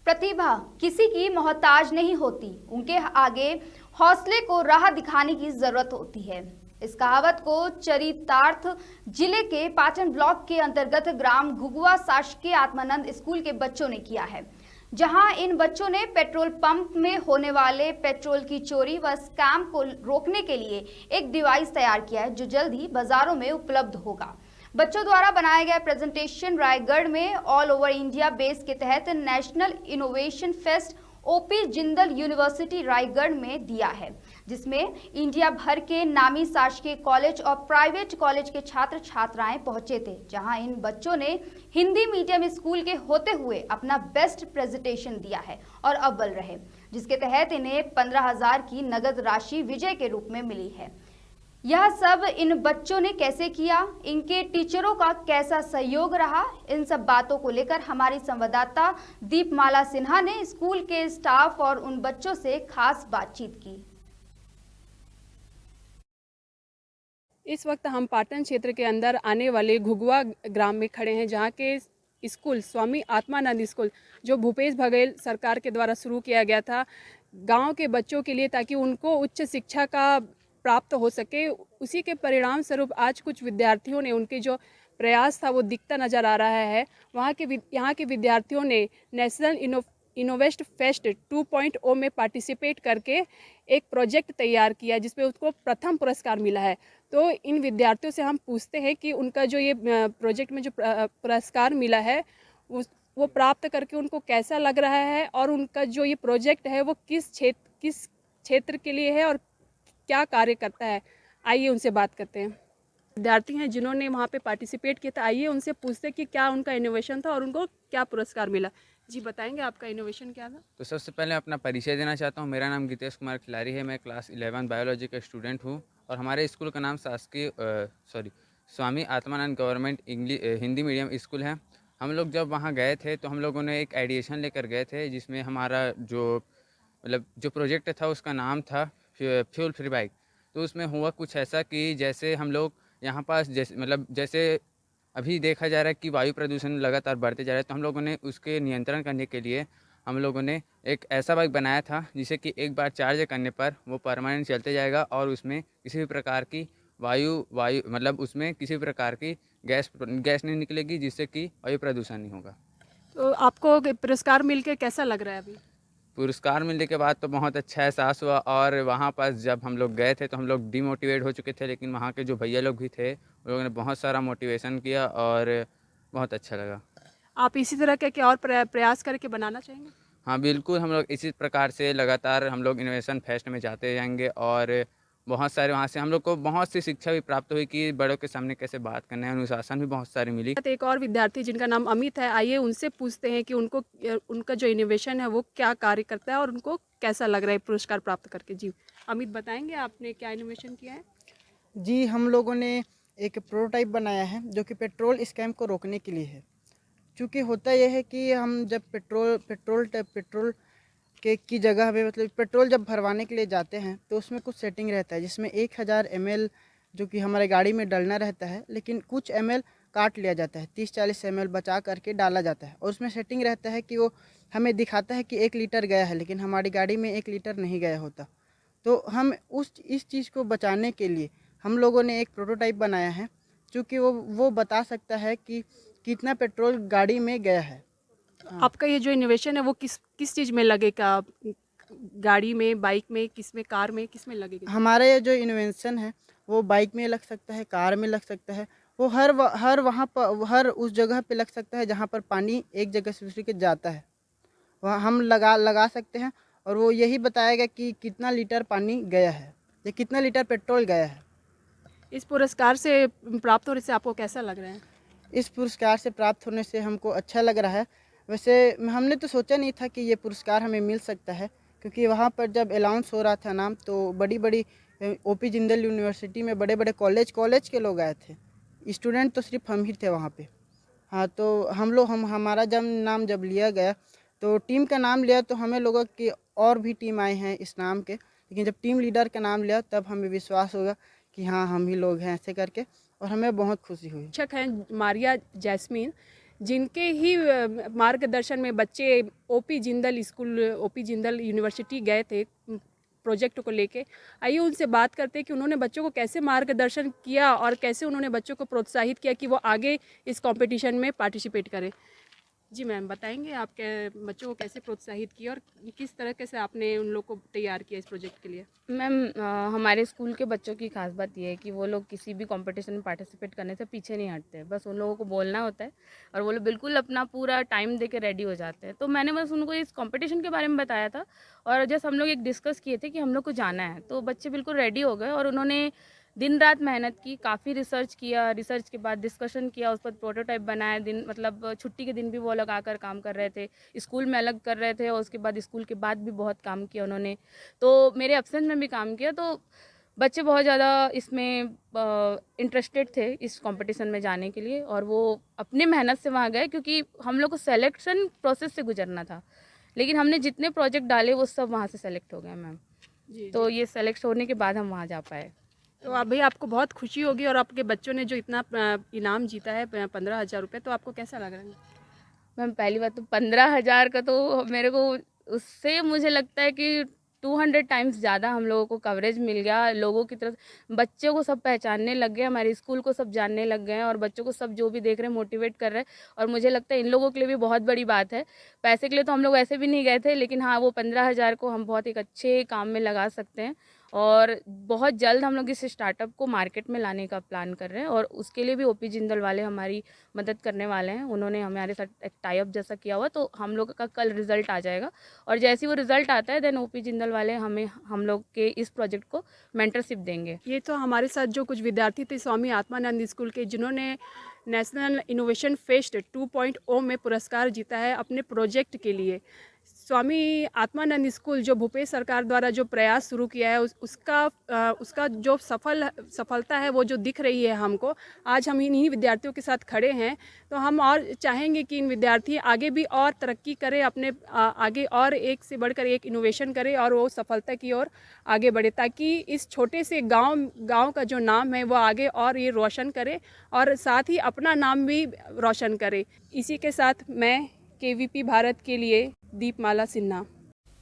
प्रतिभा किसी की मोहताज नहीं होती, उनके आगे हौसले को राह दिखाने की जरूरत होती है। इस कहावत को चरितार्थ जिले के पाटन ब्लॉक के अंतर्गत ग्राम घुगुआ शासकीय आत्मानंद स्कूल के बच्चों ने किया है, जहां इन बच्चों ने पेट्रोल पंप में होने वाले पेट्रोल की चोरी व स्कैम को रोकने के लिए एक डिवाइस तैयार किया है, जो जल्द ही बाजारों में उपलब्ध होगा। बच्चों द्वारा बनाया गया प्रेजेंटेशन रायगढ़ में ऑल ओवर इंडिया बेस के तहत national innovation fest OP Jindal university Raigarh में दिया है, जिसमें इंडिया भर के नामी शासकीय कॉलेज और प्राइवेट कॉलेज के छात्र छात्राएं पहुंचे थे, जहां इन बच्चों ने हिंदी मीडियम स्कूल के होते हुए अपना बेस्ट प्रेजेंटेशन दिया है और अव्वल रहे, जिसके तहत इन्हें 15,000 की नगद राशि विजय के रूप में मिली है। यह सब इन बच्चों ने कैसे किया, इनके टीचरों का कैसा सहयोग रहा, इन सब बातों को लेकर हमारी संवाददाता दीपमाला सिन्हा ने स्कूल के स्टाफ और उन बच्चों से खास बातचीत की। इस वक्त हम पाटन क्षेत्र के अंदर आने वाले घुगुआ ग्राम में खड़े हैं, जहाँ के स्कूल स्वामी आत्मानंद स्कूल जो भूपेश बघेल सरकार के द्वारा शुरू किया गया था गांव के बच्चों के लिए, ताकि उनको उच्च शिक्षा का प्राप्त हो सके। उसी के परिणाम स्वरूप आज कुछ विद्यार्थियों ने, उनके जो प्रयास था वो दिखता नज़र आ रहा है। यहाँ के विद्यार्थियों ने नेशनल इनोवेस्ट फेस्ट 2.0 में पार्टिसिपेट करके एक प्रोजेक्ट तैयार किया, जिसमें उसको प्रथम पुरस्कार मिला है। तो इन विद्यार्थियों से हम पूछते हैं कि उनका जो ये प्रोजेक्ट में जो पुरस्कार मिला है वो प्राप्त करके उनको कैसा लग रहा है, और उनका जो ये प्रोजेक्ट है वो किस क्षेत्र के लिए है और क्या कार्य करता है। आइए उनसे बात करते हैं। विद्यार्थी हैं जिन्होंने वहाँ पे पार्टिसिपेट किया था, आइए उनसे पूछते हैं कि क्या उनका इनोवेशन था और उनको क्या पुरस्कार मिला। जी बताएंगे आपका इनोवेशन क्या था? तो सबसे पहले अपना परिचय देना चाहता हूँ। मेरा नाम गीतेश कुमार खिलारी है। मैं क्लास 11 बायोलॉजी का स्टूडेंट हूँ और हमारे स्कूल का नाम Swami Atmanand government Hindi medium school है। हम लोग जब वहाँ गए थे तो हम लोगों ने एक आइडिएशन लेकर गए थे, जिसमें हमारा जो प्रोजेक्ट था उसका नाम था फ्यूल फ्री बाइक। तो उसमें हुआ कुछ ऐसा कि जैसे हम लोग यहाँ पास जैसे अभी देखा जा रहा है कि वायु प्रदूषण लगातार बढ़ते जा रहा है, तो हम लोगों ने उसके नियंत्रण करने के लिए हम लोगों ने एक ऐसा बाइक बनाया था, जिसे कि एक बार चार्ज करने पर वो परमानेंट चलते जाएगा और उसमें किसी भी प्रकार की उसमें किसी भी प्रकार की गैस नहीं निकलेगी, जिससे कि वायु प्रदूषण नहीं होगा। तो आपको पुरस्कार मिलकर कैसा लग रहा है अभी? पुरस्कार मिलने के बाद तो बहुत अच्छा एहसास हुआ, और वहाँ पर जब हम लोग गए थे तो हम लोग डीमोटिवेट हो चुके थे, लेकिन वहाँ के जो भैया लोग भी थे उन लोगों ने बहुत सारा मोटिवेशन किया और बहुत अच्छा लगा। आप इसी तरह के और प्रयास करके बनाना चाहेंगे? हाँ बिल्कुल, हम लोग इसी प्रकार से लगातार हम लोग इनोवेशन फेस्ट में जाते जाएंगे, और बहुत सारे वहाँ से हम लोग को बहुत सी शिक्षा भी प्राप्त हुई कि बड़ों के सामने कैसे बात करना है, अनुशासन भी बहुत सारी मिली। एक और विद्यार्थी जिनका नाम अमित है, आइए उनसे पूछते हैं कि उनका जो इनोवेशन है वो क्या कार्य करता है और उनको कैसा लग रहा है पुरस्कार प्राप्त करके। जी अमित बताएंगे आपने क्या इनोवेशन किया है? जी, हम लोगों ने एक प्रोटोटाइप बनाया है जो कि पेट्रोल स्कैम को रोकने के लिए है। चूँकि होता यह है कि हम जब पेट्रोल की जगह में पेट्रोल जब भरवाने के लिए जाते हैं तो उसमें कुछ सेटिंग रहता है, जिसमें 1000 ml जो कि हमारे गाड़ी में डलना रहता है, लेकिन कुछ ml काट लिया जाता है, 30-40 ml बचा करके डाला जाता है, और उसमें सेटिंग रहता है कि वो हमें दिखाता है कि 1 लीटर गया है, लेकिन हमारी गाड़ी में 1 लीटर नहीं गया होता। तो हम इस चीज़ को बचाने के लिए हम लोगों ने एक प्रोटोटाइप बनाया है, चूँकि वो बता सकता है कि कितना पेट्रोल गाड़ी में गया है। आपका ये जो इनोवेशन है वो किस चीज़ में लगेगा? गाड़ी में, बाइक में, किस में, कार में, किस में लगेगा? हमारा ये जो इन्वेंशन है वो बाइक में लग सकता है, कार में लग सकता है, वो वहाँ पर हर उस जगह पे लग सकता है जहाँ पर पानी एक जगह से दूसरी के जाता है, वहाँ हम लगा सकते हैं, और वो यही बताएगा कि कितना लीटर पानी गया है या कितना लीटर पेट्रोल गया है। इस पुरस्कार से प्राप्त होने से आपको कैसा लग रहा है? इस पुरस्कार से प्राप्त होने से हमको अच्छा लग रहा है। वैसे हमने तो सोचा नहीं था कि ये पुरस्कार हमें मिल सकता है, क्योंकि वहाँ पर जब अनाउंस हो रहा था नाम, तो बड़ी ओपी जिंदल यूनिवर्सिटी में बड़े कॉलेज के लोग आए थे, स्टूडेंट तो सिर्फ हम ही थे वहाँ पे। हाँ, तो हमारा जब नाम लिया गया तो टीम का नाम लिया, तो हमें लोगों की और भी टीम आए हैं इस नाम के, लेकिन जब टीम लीडर का नाम लिया तब हमें विश्वास होगा कि हाँ हम ही लोग हैं, ऐसे करके, और हमें बहुत खुशी हुई। शिक्षक हैं मारिया जैस्मीन, जिनके ही मार्गदर्शन में बच्चे ओपी जिंदल यूनिवर्सिटी गए थे प्रोजेक्ट को लेके। आइए उनसे बात करते हैं कि उन्होंने बच्चों को कैसे मार्गदर्शन किया और कैसे उन्होंने बच्चों को प्रोत्साहित किया कि वो आगे इस कंपटीशन में पार्टिसिपेट करें। जी मैम, बताएंगे आपके बच्चों को कैसे प्रोत्साहित किया और किस तरह से आपने उन लोग को तैयार किया इस प्रोजेक्ट के लिए? मैम, हमारे स्कूल के बच्चों की खास बात यह है कि वो लोग किसी भी कंपटीशन में पार्टिसिपेट करने से पीछे नहीं हटते। बस उन लोगों को बोलना होता है और वो लोग बिल्कुल अपना पूरा टाइम दे के रेडी हो जाते हैं। तो मैंने बस उनको इस कंपटीशन के बारे में बताया था और जैसे हम लोग एक डिस्कस किए थे कि हम लोग को जाना है, तो बच्चे बिल्कुल रेडी हो गए और उन्होंने दिन रात मेहनत की, काफ़ी रिसर्च किया। रिसर्च के बाद डिस्कशन किया, उस पर प्रोटोटाइप बनाया। दिन मतलब छुट्टी के दिन भी वो लोग आकर काम कर रहे थे, स्कूल में अलग कर रहे थे और उसके बाद स्कूल के बाद भी बहुत काम किया उन्होंने। तो मेरे एब्सेंस में भी काम किया। तो बच्चे बहुत ज़्यादा इसमें इंटरेस्टेड थे इस कंपटीशन में जाने के लिए और वो अपने मेहनत से वहाँ गए, क्योंकि हम लोग को सेलेक्शन प्रोसेस से गुजरना था। लेकिन हमने जितने प्रोजेक्ट डाले वो सब वहाँ से सेलेक्ट हो गए मैम। तो ये सेलेक्ट होने के बाद हम वहाँ जा पाए। तो अभी आपको बहुत खुशी होगी और आपके बच्चों ने जो इतना इनाम जीता है 15,000 रुपये, तो आपको कैसा लग रहा है? मैम, पहली बात तो 15,000 का तो मेरे को, उससे मुझे लगता है कि 200 टाइम्स ज़्यादा हम लोगों को कवरेज मिल गया। लोगों की तरफ बच्चों को सब पहचानने लग गए, हमारे स्कूल को सब जानने लग गए हैं और बच्चों को सब जो भी देख रहे हैं मोटिवेट कर रहे हैं। और मुझे लगता है इन लोगों के लिए भी बहुत बड़ी बात है। पैसे के लिए तो हम लोग ऐसे भी नहीं गए थे, लेकिन हाँ, वो 15,000 को हम बहुत एक अच्छे काम में लगा सकते हैं और बहुत जल्द हम लोग इस स्टार्टअप को मार्केट में लाने का प्लान कर रहे हैं और उसके लिए भी ओपी जिंदल वाले हमारी मदद करने वाले हैं। उन्होंने हमारे साथ एक टाई अप जैसा किया हुआ, तो हम लोग का कल रिजल्ट आ जाएगा और जैसे ही वो रिजल्ट आता है देन ओपी जिंदल वाले हम लोग के इस प्रोजेक्ट को मेंटरशिप देंगे। ये तो हमारे साथ जो कुछ विद्यार्थी थे स्वामी आत्मानंद स्कूल के, जिन्होंने नेशनल इनोवेशन फेस्ट 2.0 में पुरस्कार जीता है अपने प्रोजेक्ट के लिए। स्वामी आत्मानंद स्कूल जो भूपेश सरकार द्वारा जो प्रयास शुरू किया है उसका जो सफलता है वो जो दिख रही है हमको। आज हम इन्हीं विद्यार्थियों के साथ खड़े हैं, तो हम और चाहेंगे कि इन विद्यार्थी आगे भी और तरक्की करें, अपने आगे और एक से बढ़कर एक इनोवेशन करें और वो सफलता की ओर आगे बढ़े, ताकि इस छोटे से गांव का जो नाम है वो आगे और ये रोशन करे और साथ ही अपना नाम भी रोशन करे। इसी के साथ मैं KVP भारत के लिए दीपमाला सिन्हा।